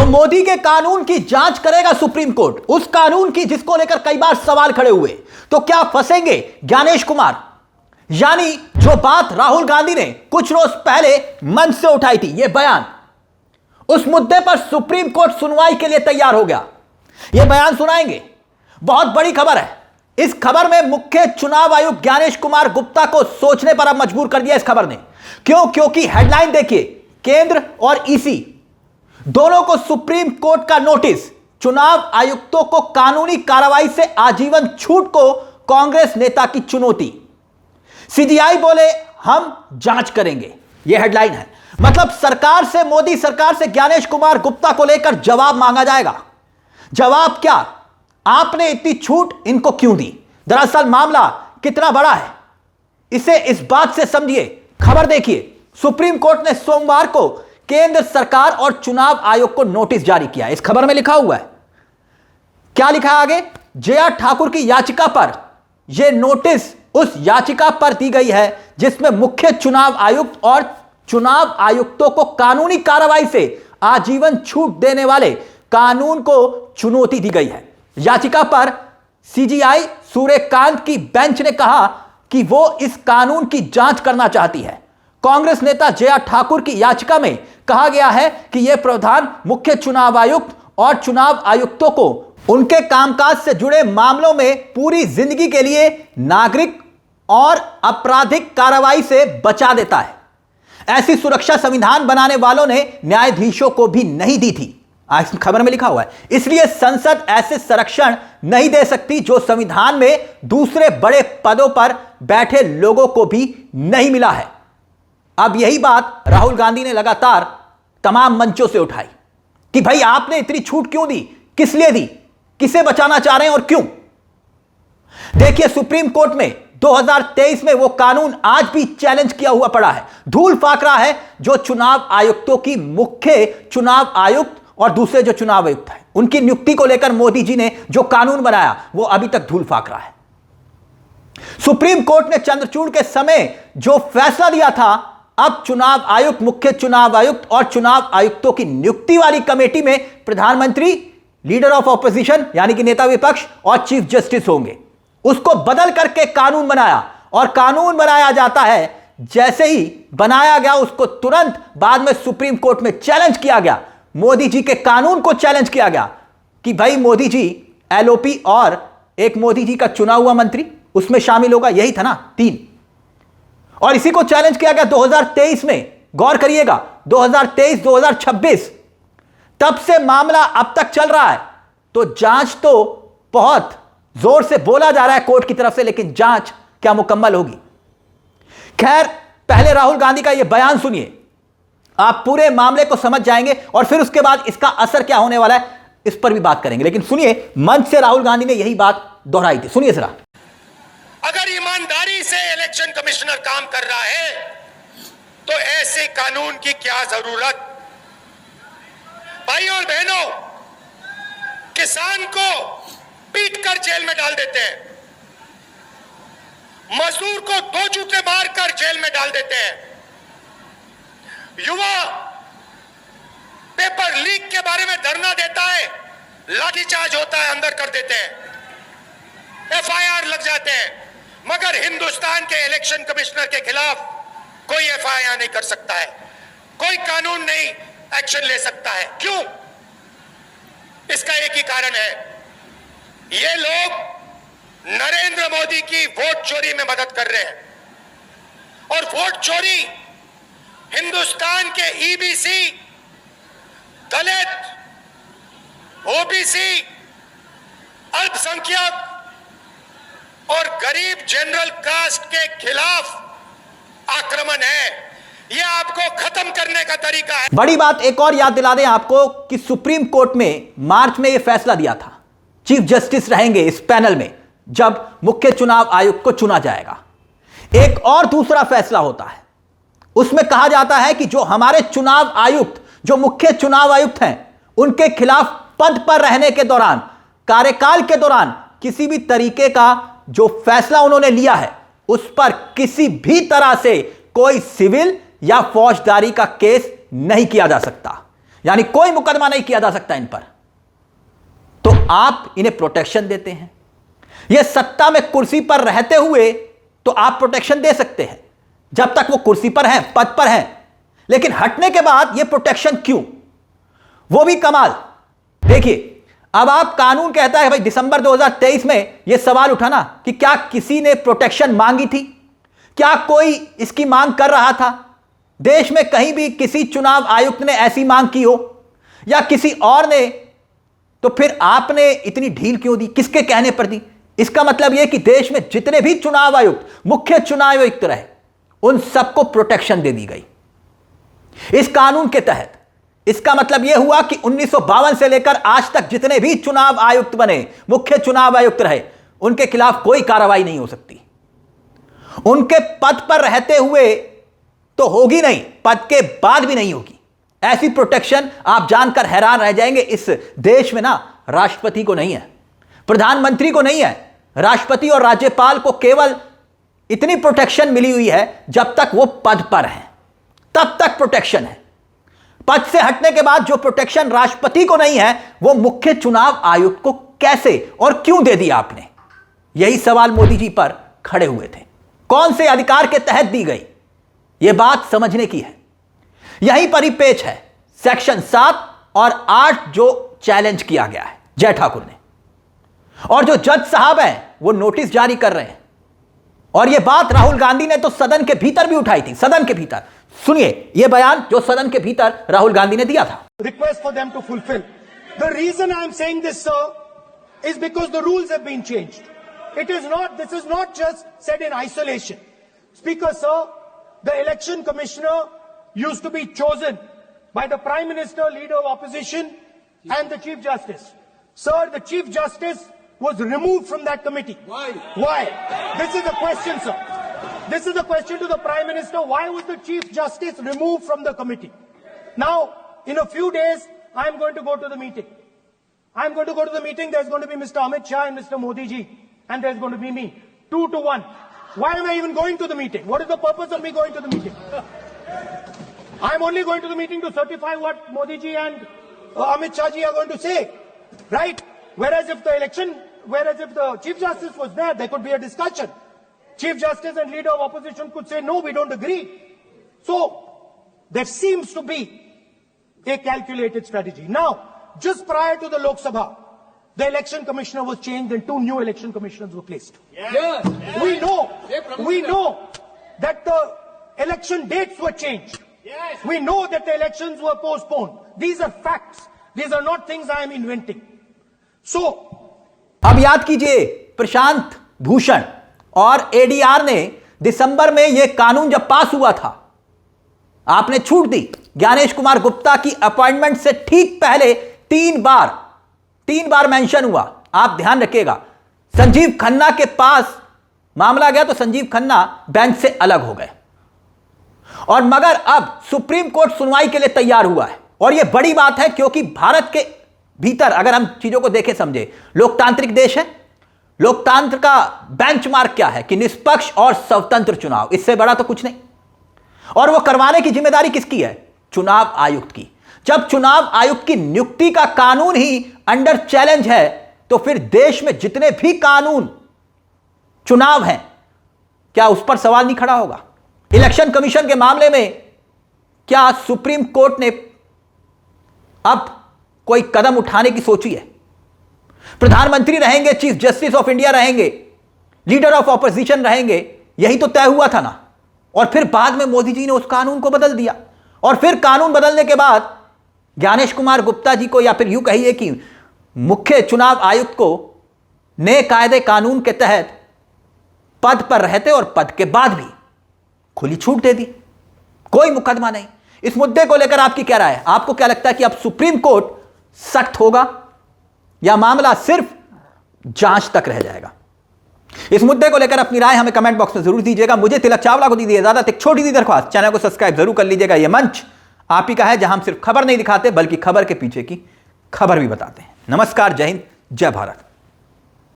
तो मोदी के कानून की जांच करेगा सुप्रीम कोर्ट, उस कानून की जिसको लेकर कई बार सवाल खड़े हुए। तो क्या फंसेंगे ज्ञानेश कुमार? यानी जो बात राहुल गांधी ने कुछ रोज पहले मंच से उठाई थी, यह बयान, उस मुद्दे पर सुप्रीम कोर्ट सुनवाई के लिए तैयार हो गया। यह बयान सुनाएंगे। बहुत बड़ी खबर है। इस खबर में मुख्य चुनाव आयुक्त ज्ञानेश कुमार गुप्ता को सोचने पर अब मजबूर कर दिया इस खबर ने। क्यों? क्योंकि हेडलाइन देखिए, केंद्र और ईसी दोनों को सुप्रीम कोर्ट का नोटिस, चुनाव आयुक्तों को कानूनी कार्रवाई से आजीवन छूट को कांग्रेस नेता की चुनौती। सीजीआई बोले हम जांच करेंगे, यह हेडलाइन है। मतलब सरकार से, मोदी सरकार से ज्ञानेश कुमार गुप्ता को लेकर जवाब मांगा जाएगा। जवाब क्या? आपने इतनी छूट इनको क्यों दी? दरअसल मामला कितना बड़ा है इसे इस बात से समझिए। खबर देखिए, सुप्रीम कोर्ट ने सोमवार को केंद्र सरकार और चुनाव आयोग को नोटिस जारी किया। इस खबर में लिखा हुआ है, क्या लिखा है आगे? जे.आर. ठाकुर की याचिका पर यह नोटिस उस याचिका पर दी गई है जिसमें मुख्य चुनाव आयुक्त और चुनाव आयुक्तों को कानूनी कार्रवाई से आजीवन छूट देने वाले कानून को चुनौती दी गई है। याचिका पर सीजीआई सूर्यकांत की बेंच ने कहा कि वो इस कानून की जांच करना चाहती है। कांग्रेस नेता जे.आर. ठाकुर की याचिका में कहा गया है कि यह प्रावधान मुख्य चुनाव आयुक्त और चुनाव आयुक्तों को उनके कामकाज से जुड़े मामलों में पूरी जिंदगी के लिए नागरिक और आपराधिक कार्रवाई से बचा देता है। ऐसी सुरक्षा संविधान बनाने वालों ने न्यायाधीशों को भी नहीं दी थी, खबर में लिखा हुआ है। इसलिए संसद ऐसे संरक्षण नहीं दे सकती जो संविधान में दूसरे बड़े पदों पर बैठे लोगों को भी नहीं मिला है। अब यही बात राहुल गांधी ने लगातार तमाम मंचों से उठाई कि भाई आपने इतनी छूट क्यों दी, किस लिए दी, किसे बचाना चाह रहे हैं और क्यों? देखिए, सुप्रीम कोर्ट में 2023 में वो कानून आज भी चैलेंज किया हुआ पड़ा है, धूल फाक रहा है, जो चुनाव आयुक्तों की, मुख्य चुनाव आयुक्त और दूसरे जो चुनाव आयुक्त हैं, उनकी नियुक्ति को लेकर मोदी जी ने जो कानून बनाया वो अभी तक धूल फाक रहा है। सुप्रीम कोर्ट ने चंद्रचूड़ के समय जो फैसला दिया था, अब चुनाव आयुक्त, मुख्य चुनाव आयुक्त और चुनाव आयुक्तों की नियुक्ति वाली कमेटी में प्रधानमंत्री, लीडर ऑफ ऑपोजिशन यानी कि नेता विपक्ष और चीफ जस्टिस होंगे। उसको बदल करके कानून बनाया, और कानून बनाया जाता है, जैसे ही बनाया गया उसको तुरंत बाद में सुप्रीम कोर्ट में चैलेंज किया गया। मोदी जी के कानून को चैलेंज किया गया कि भाई मोदी जी एलओपी और एक मोदी जी का चुना हुआ मंत्री उसमें शामिल होगा, यही था ना, 3। और इसी को चैलेंज किया गया 2023 में। गौर करिएगा, 2023-2026 तब से मामला अब तक चल रहा है। तो जांच तो बहुत जोर से बोला जा रहा है कोर्ट की तरफ से, लेकिन जांच क्या मुकम्मल होगी? खैर, पहले राहुल गांधी का यह बयान सुनिए, आप पूरे मामले को समझ जाएंगे और फिर उसके बाद इसका असर क्या होने वाला है इस पर भी बात करेंगे। लेकिन सुनिए, मंच से राहुल गांधी ने यही बात दोहराई थी, सुनिए जरा। अगर ईमानदारी से इलेक्शन कमिश्नर काम कर रहा है तो ऐसे कानून की क्या जरूरत? भाइयों और बहनों, किसान को पीटकर जेल में डाल देते हैं, मजदूर को 2 जूते मारकर जेल में डाल देते हैं, युवा पेपर लीक के बारे में धरना देता है, लाठीचार्ज होता है, अंदर कर देते हैं, एफआईआर लग जाते हैं, मगर हिंदुस्तान के इलेक्शन कमिश्नर के खिलाफ कोई एफआईआर नहीं कर सकता है, कोई कानून नहीं एक्शन ले सकता है। क्यों? इसका एक ही कारण है, ये लोग नरेंद्र मोदी की वोट चोरी में मदद कर रहे हैं। और वोट चोरी हिंदुस्तान के ईबीसी, दलित, ओबीसी, अल्पसंख्यक और गरीब जनरल कास्ट के खिलाफ आक्रमण है। यह आपको खत्म करने का तरीका है। बड़ी बात एक और याद दिला दें आपको कि सुप्रीम कोर्ट में मार्च में यह फैसला दिया था, चीफ जस्टिस रहेंगे इस पैनल में जब मुख्य चुनाव आयुक्त को चुना जाएगा। एक और दूसरा फैसला होता है, उसमें कहा जाता है कि जो हमारे चुनाव आयुक्त, जो मुख्य चुनाव आयुक्त हैं, उनके खिलाफ पद पर रहने के दौरान, कार्यकाल के दौरान किसी भी तरीके का जो फैसला उन्होंने लिया है उस पर किसी भी तरह से कोई सिविल या फौजदारी का केस नहीं किया जा सकता। यानी कोई मुकदमा नहीं किया जा सकता इन पर, तो आप इन्हें प्रोटेक्शन देते हैं। यह सत्ता में कुर्सी पर रहते हुए तो आप प्रोटेक्शन दे सकते हैं जब तक वो कुर्सी पर हैं, पद पर हैं, लेकिन हटने के बाद यह प्रोटेक्शन क्यों, वो भी कमाल। देखिए, अब आप कानून कहता है भाई दिसंबर 2023 में यह सवाल उठा ना कि क्या किसी ने प्रोटेक्शन मांगी थी, क्या कोई इसकी मांग कर रहा था, देश में कहीं भी किसी चुनाव आयुक्त ने ऐसी मांग की हो या किसी और ने, तो फिर आपने इतनी ढील क्यों दी, किसके कहने पर दी? इसका मतलब यह कि देश में जितने भी चुनाव आयुक्त, मुख्य चुनाव आयुक्त रहे, उन सबको प्रोटेक्शन दे दी गई इस कानून के तहत। इसका मतलब यह हुआ कि 1952 से लेकर आज तक जितने भी चुनाव आयुक्त बने, मुख्य चुनाव आयुक्त रहे, उनके खिलाफ कोई कार्रवाई नहीं हो सकती। उनके पद पर रहते हुए तो होगी नहीं, पद के बाद भी नहीं होगी। ऐसी प्रोटेक्शन आप जानकर हैरान रह जाएंगे। इस देश में ना राष्ट्रपति को नहीं है, प्रधानमंत्री को नहीं है, राष्ट्रपति और राज्यपाल को केवल इतनी प्रोटेक्शन मिली हुई है जब तक वो पद पर हैं, तब तक प्रोटेक्शन है। पद से हटने के बाद जो प्रोटेक्शन राष्ट्रपति को नहीं है, वो मुख्य चुनाव आयुक्त को कैसे और क्यों दे दिया आपने? यही सवाल मोदी जी पर खड़े हुए थे। कौन से अधिकार के तहत दी गई, यह बात समझने की है। यहीं पर ही पेच है सेक्शन 7 और 8 जो चैलेंज किया गया है जय ठाकुर ने, और जो जज साहब हैं वो नोटिस जारी कर रहे हैं। और यह बात राहुल गांधी ने तो सदन के भीतर भी उठाई थी। सदन के भीतर सुनिए यह बयान जो सदन के भीतर राहुल गांधी ने दिया था। Request for them to fulfill. The reason I am saying this, sir, is because the rules have been changed. This is not just said in isolation. Speaker, sir, the election commissioner used to be chosen by the Prime Minister, Leader of Opposition, and the Chief Justice. Sir, the Chief Justice was removed from that committee. Why? Why? This is the question, sir. This is the question to the Prime Minister. Why was the Chief Justice removed from the committee? Now, in a few days, I am going to go to the meeting. I am going to go to the meeting. There's going to be Mr. Amit Shah and Mr. Modi ji. And there's going to be me. 2-1. Why am I even going to the meeting? What is the purpose of me going to the meeting? I'm only going to the meeting to certify what Modi ji and Amit Shah ji are going to say. Right? Whereas if the Chief Justice was there could be a discussion. Chief Justice and Leader of Opposition could say, no, we don't agree. So, there seems to be a calculated strategy. Now, just prior to the Lok Sabha, the election commissioner was changed and 2 new election commissioners were placed. Yes. We know that the election dates were changed. Yes. We know that the elections were postponed. These are facts. These are not things I am inventing. So, अब याद कीजिए प्रशांत भूषण और ADR ने दिसंबर में यह कानून जब पास हुआ था, आपने छूट दी। ज्ञानेश कुमार गुप्ता की अपॉइंटमेंट से ठीक पहले 3 बार मेंशन हुआ। आप ध्यान रखिएगा, संजीव खन्ना के पास मामला गया तो संजीव खन्ना बेंच से अलग हो गए, और मगर अब सुप्रीम कोर्ट सुनवाई के लिए तैयार हुआ है। और यह बड़ी बात है क्योंकि भारत के भीतर अगर हम चीजों को देखें समझे, लोकतांत्रिक देश है। लोकतंत्र का बेंचमार्क क्या है कि निष्पक्ष और स्वतंत्र चुनाव, इससे बड़ा तो कुछ नहीं। और वो करवाने की जिम्मेदारी किसकी है? चुनाव आयुक्त की। जब चुनाव आयुक्त की नियुक्ति का कानून ही अंडर चैलेंज है, तो फिर देश में जितने भी कानून चुनाव हैं, क्या उस पर सवाल नहीं खड़ा होगा? इलेक्शन कमीशन के मामले में क्या सुप्रीम कोर्ट ने अब कोई कदम उठाने की सोची है? प्रधानमंत्री रहेंगे, चीफ जस्टिस ऑफ इंडिया रहेंगे, लीडर ऑफ ऑपोजिशन रहेंगे, यही तो तय हुआ था ना। और फिर बाद में मोदी जी ने उस कानून को बदल दिया, और फिर कानून बदलने के बाद ज्ञानेश कुमार गुप्ता जी को, या फिर यूं कहिए कि मुख्य चुनाव आयुक्त को, नए कायदे कानून के तहत पद पर रहते और पद के बाद भी खुली छूट दे दी, कोई मुकदमा नहीं। इस मुद्दे को लेकर आपकी क्या राय है? आपको क्या लगता है कि अब सुप्रीम कोर्ट सख्त होगा या मामला सिर्फ जांच तक रह जाएगा? इस मुद्दे को लेकर अपनी राय हमें कमेंट बॉक्स में जरूर दीजिएगा। मुझे तिलक चावला को दीजिए इजाजत। एक छोटी सी दरख्वास्त, चैनल को सब्सक्राइब जरूर कर लीजिएगा। यह मंच आप ही का है जहां हम सिर्फ खबर नहीं दिखाते बल्कि खबर के पीछे की खबर भी बताते हैं। नमस्कार, जय हिंद, जय भारत।